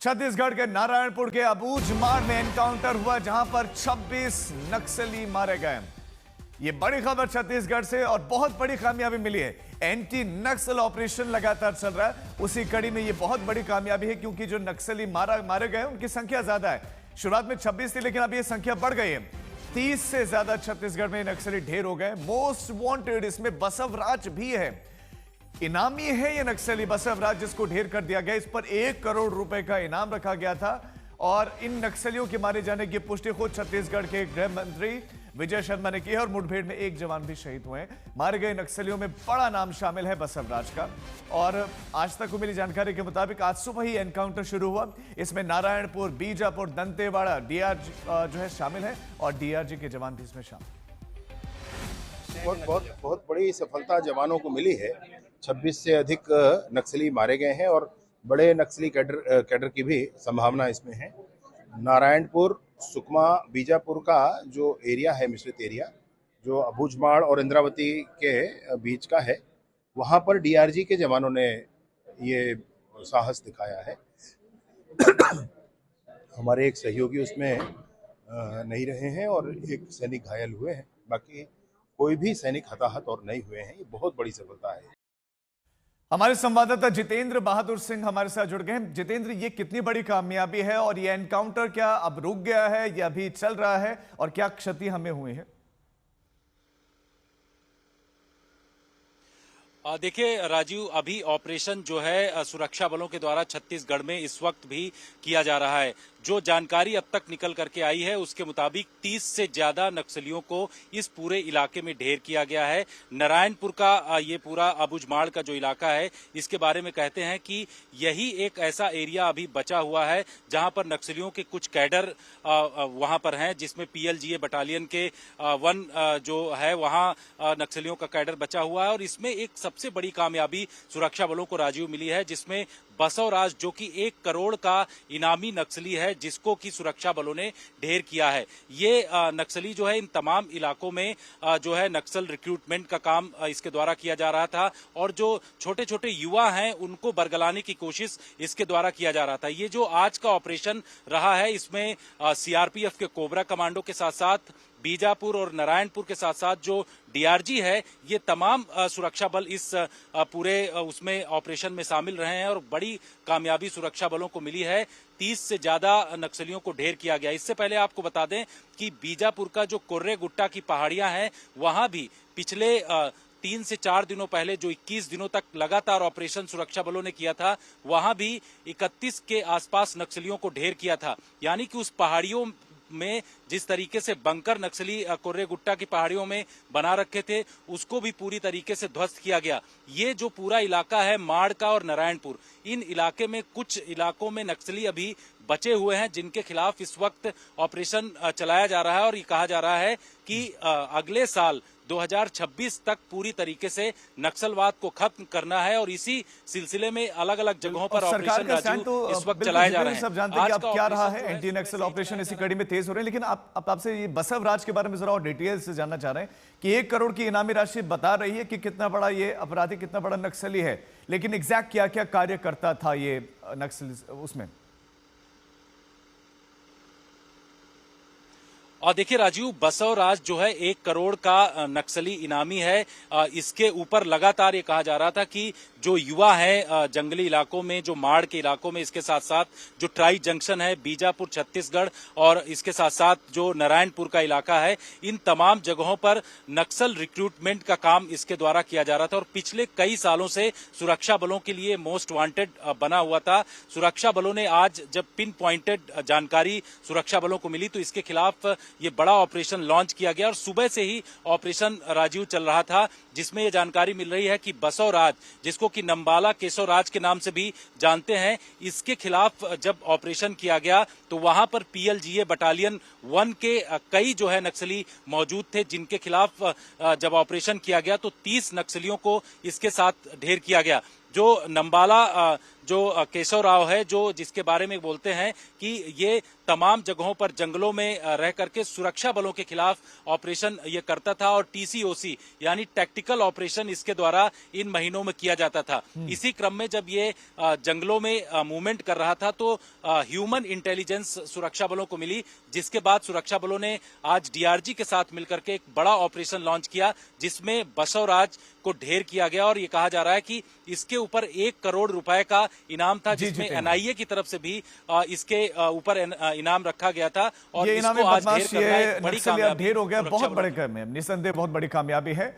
छत्तीसगढ़ के नारायणपुर के अबूझमाड़ में एनकाउंटर हुआ जहां पर 26 नक्सली मारे गए। ये बड़ी खबर छत्तीसगढ़ से और बहुत बड़ी कामयाबी मिली है। एंटी नक्सल ऑपरेशन लगातार चल रहा है, उसी कड़ी में ये बहुत बड़ी कामयाबी है क्योंकि जो नक्सली मारे गए उनकी संख्या ज्यादा है। शुरुआत में 26 थी लेकिन अब ये संख्या बढ़ गई है। 30 से ज्यादा छत्तीसगढ़ में नक्सली ढेर हो गए। मोस्ट वांटेड इसमें बसवराज भी है। इनामी है ये नक्सली बसवराज जिसको ढेर कर दिया गया। इस पर 1 करोड़ रुपए का इनाम रखा गया था और इन नक्सलियों के मारे जाने की पुष्टि खुद छत्तीसगढ़ के गृह मंत्री विजय शर्मा ने की है और मुठभेड़ में 1 जवान भी शहीद हुए हैं। मारे गए नक्सलियों में बड़ा नाम शामिल है बसवराज का। और आज तक को मिली जानकारी के मुताबिक आज सुबह ही एनकाउंटर शुरू हुआ। इसमें नारायणपुर, बीजापुर, दंतेवाड़ा डीआरजी जो है शामिल है और डीआरजी के जवान भी इसमें शामिल। बहुत बड़ी सफलता जवानों को मिली है। 26 से अधिक नक्सली मारे गए हैं और बड़े नक्सली कैडर की भी संभावना इसमें है। नारायणपुर, सुकमा, बीजापुर का जो एरिया है, मिश्रित एरिया जो अबूझमाड़ और इंद्रावती के बीच का है, वहाँ पर डीआरजी के जवानों ने ये साहस दिखाया है। हमारे एक सहयोगी उसमें नहीं रहे हैं और एक सैनिक घायल हुए हैं। बाकी कोई भी सैनिक हताहत और नहीं हुए हैं। ये बहुत बड़ी सफलता है। हमारे संवाददाता जितेंद्र बहादुर सिंह हमारे साथ जुड़ गए हैं। जितेंद्र, ये कितनी बड़ी कामयाबी है और ये एनकाउंटर क्या अब रुक गया है या अभी चल रहा है और क्या क्षति हमें हुई है? देखिए राजीव, अभी ऑपरेशन जो है सुरक्षा बलों के द्वारा छत्तीसगढ़ में इस वक्त भी किया जा रहा है। जो जानकारी अब तक निकल करके आई है उसके मुताबिक 30 से ज्यादा नक्सलियों को इस पूरे इलाके में ढेर किया गया है। नारायणपुर का ये पूरा अबूझमाड़ का जो इलाका है, इसके बारे में कहते हैं कि यही एक ऐसा एरिया अभी बचा हुआ है जहां पर नक्सलियों के कुछ कैडर वहां पर हैं, जिसमें पीएलजीए बटालियन के वन जो है वहां नक्सलियों का कैडर बचा हुआ है। और इसमें एक सबसे बड़ी कामयाबी सुरक्षा बलों को राजीव मिली है, जिसमें बसवराज जो कि 1 करोड़ का इनामी नक्सली है, जिसको कि सुरक्षा बलों ने ढेर किया है। ये नक्सली जो है इन तमाम इलाकों में जो है नक्सल रिक्रूटमेंट का काम इसके द्वारा किया जा रहा था और जो छोटे छोटे युवा हैं उनको बरगलाने की कोशिश इसके द्वारा किया जा रहा था। ये जो आज का ऑपरेशन रहा है, इसमें सीआरपीएफ के कोबरा कमांडो के साथ साथ बीजापुर और नारायणपुर के साथ साथ जो डीआरजी है, ये तमाम सुरक्षा बल इस पूरे उसमें ऑपरेशन में शामिल रहे हैं और बड़ी कामयाबी सुरक्षा बलों को मिली है। 30 से ज्यादा नक्सलियों को ढेर किया गया। इससे पहले आपको बता दें कि बीजापुर का जो कोर्रे गुट्टा की पहाड़ियां हैं, वहां भी पिछले 3 से 4 दिनों पहले जो 21 दिनों तक लगातार ऑपरेशन सुरक्षा बलों ने किया था, वहां भी 31 के आसपास नक्सलियों को ढेर किया था। यानी कि उस पहाड़ियों में जिस तरीके से बंकर नक्सली कोर्रे गुट्टा की पहाड़ियों में बना रखे थे, उसको भी पूरी तरीके से ध्वस्त किया गया। ये जो पूरा इलाका है माड़ का और नारायणपुर, इन इलाके में कुछ इलाकों में नक्सली अभी बचे हुए हैं जिनके खिलाफ इस वक्त ऑपरेशन चलाया जा रहा है और ये कहा जा रहा है कि अगले साल 2026 तक पूरी तरीके से नक्सलवाद को खत्म करना है और इसी सिलसिले में अलग अलग जगहों पर ऑपरेशन राजीव इस वक्त चलाए जा रहे हैं। सब जानते हैं कि अब क्या रहा है, एंटी नक्सल ऑपरेशन इसी कड़ी में तेज हो रहे हैं। लेकिन आपसे ये बसवराज के बारे में जरा और डिटेल से जानना चाह रहे हैं कि 1 करोड़ की इनामी राशि बता रही है कि कितना बड़ा ये अपराधी, कितना बड़ा नक्सली है, लेकिन एग्जैक्ट क्या क्या कार्य करता था ये नक्सली उसमें? और देखिए राजीव, बसवराज जो है 1 करोड़ का नक्सली इनामी है। इसके ऊपर लगातार ये कहा जा रहा था कि जो युवा है जंगली इलाकों में, जो माड़ के इलाकों में, इसके साथ साथ जो ट्राई जंक्शन है बीजापुर छत्तीसगढ़ और इसके साथ साथ जो नारायणपुर का इलाका है, इन तमाम जगहों पर नक्सल रिक्रूटमेंट का काम इसके द्वारा किया जा रहा था और पिछले कई सालों से सुरक्षा बलों के लिए मोस्ट वांटेड बना हुआ था। सुरक्षा बलों ने आज जब पिन पॉइंटेड जानकारी सुरक्षा बलों को मिली तो इसके खिलाफ ये बड़ा ऑपरेशन लॉन्च किया गया और सुबह से ही ऑपरेशन राजीव चल रहा था, जिसमें ये जानकारी मिल रही है कि बसवराज, जिसको कि नंबाला केशवराज के नाम से भी जानते हैं, इसके खिलाफ जब ऑपरेशन किया गया तो वहां पर पीएलजीए बटालियन 1 के कई जो है नक्सली मौजूद थे, जिनके खिलाफ जब ऑपरेशन किया गया तो 30 नक्सलियों को इसके साथ ढेर किया गया। जो नंबाला जो केशव राव है, जो जिसके बारे में बोलते हैं कि ये तमाम जगहों पर जंगलों में रह करके सुरक्षा बलों के खिलाफ ऑपरेशन ये करता था और टीसीओसी यानी टैक्टिकल ऑपरेशन इसके द्वारा इन महीनों में किया जाता था। इसी क्रम में जब ये जंगलों में मूवमेंट कर रहा था तो ह्यूमन इंटेलिजेंस सुरक्षा बलों को मिली, जिसके बाद सुरक्षा बलों ने आज डीआरजी के साथ मिलकर के एक बड़ा ऑपरेशन लॉन्च किया, जिसमें बसवराज को ढेर किया गया और ये कहा जा रहा है कि इसके ऊपर 1 करोड़ रुपए का इनाम था, जिसमें एनआईए की तरफ से भी इसके ऊपर इनाम रखा गया था और ये इनाम इसको आज ढेर बदमाश करना ये एक बड़ी नक्सली अब कामयाबी ढेर हो गया, सुरक्षा बहुत बलों बड़े काम में निसंदेह बहुत बड़ी कामयाबी है।